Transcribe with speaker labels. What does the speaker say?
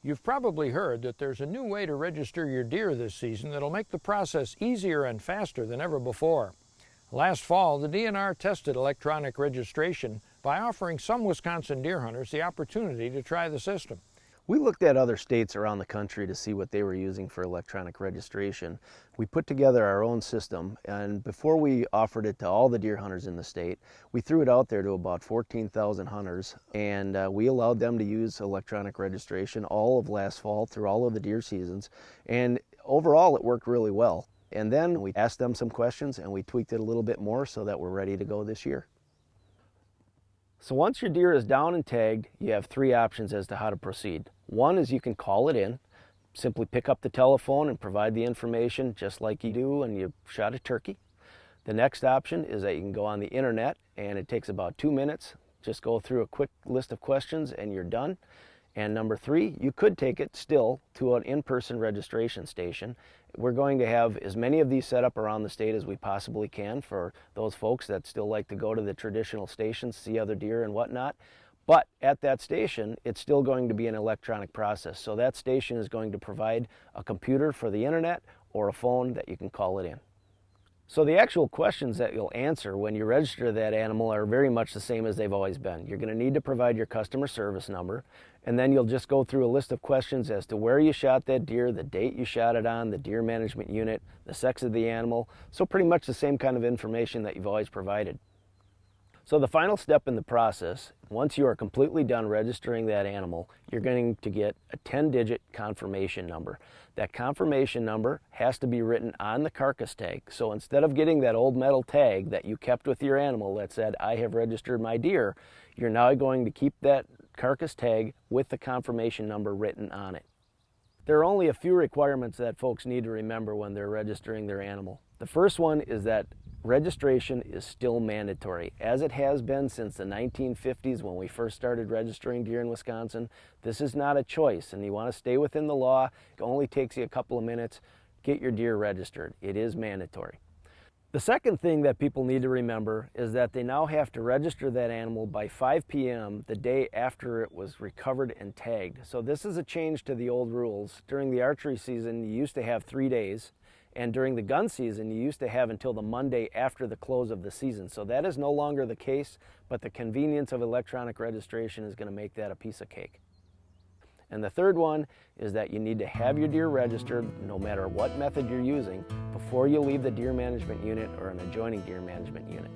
Speaker 1: You've probably heard that there's a new way to register your deer this season that'll make the process easier and faster than ever before. Last fall, the DNR tested electronic registration by offering some Wisconsin deer hunters the opportunity to try the system.
Speaker 2: We looked at other states around the country to see what they were using for electronic registration. We put together our own system, and before we offered it to all the deer hunters in the state, we threw it out there to about 14,000 hunters, and we allowed them to use electronic registration all of last fall through all of the deer seasons, and overall it worked really well. And then we asked them some questions and we tweaked it a little bit more so that we're ready to go this year. So once your deer is down and tagged, you have three options as to how to proceed. One is you can call it in, simply pick up the telephone and provide the information just like you do when you shot a turkey. The next option is that you can go on the internet, and it takes about 2 minutes. Just go through a quick list of questions and you're done. And number three, you could take it still to an in-person registration station. We're going to have as many of these set up around the state as we possibly can for those folks that still like to go to the traditional stations, see other deer and whatnot. But at that station, it's still going to be an electronic process. So that station is going to provide a computer for the internet or a phone that you can call it in. So the actual questions that you'll answer when you register that animal are very much the same as they've always been. You're going to need to provide your customer service number, and then you'll just go through a list of questions as to where you shot that deer, the date you shot it on, the deer management unit, the sex of the animal. So pretty much the same kind of information that you've always provided. So the final step in the process, once you are completely done registering that animal, you're going to get a 10-digit confirmation number. That confirmation number has to be written on the carcass tag. So instead of getting that old metal tag that you kept with your animal that said, "I have registered my deer," you're now going to keep that carcass tag with the confirmation number written on it. There are only a few requirements that folks need to remember when they're registering their animal. The first one is that registration is still mandatory, as it has been since the 1950s when we first started registering deer in Wisconsin. This is not a choice, and you want to stay within the law. It only takes you a couple of minutes. Get your deer registered. It is mandatory. The second thing that people need to remember is that they now have to register that animal by 5 p.m. the day after it was recovered and tagged. So this is a change to the old rules. During the archery season, you used to have 3 days. And during the gun season, you used to have until the Monday after the close of the season. So that is no longer the case, but the convenience of electronic registration is going to make that a piece of cake. And the third one is that you need to have your deer registered, no matter what method you're using, before you leave the deer management unit or an adjoining deer management unit.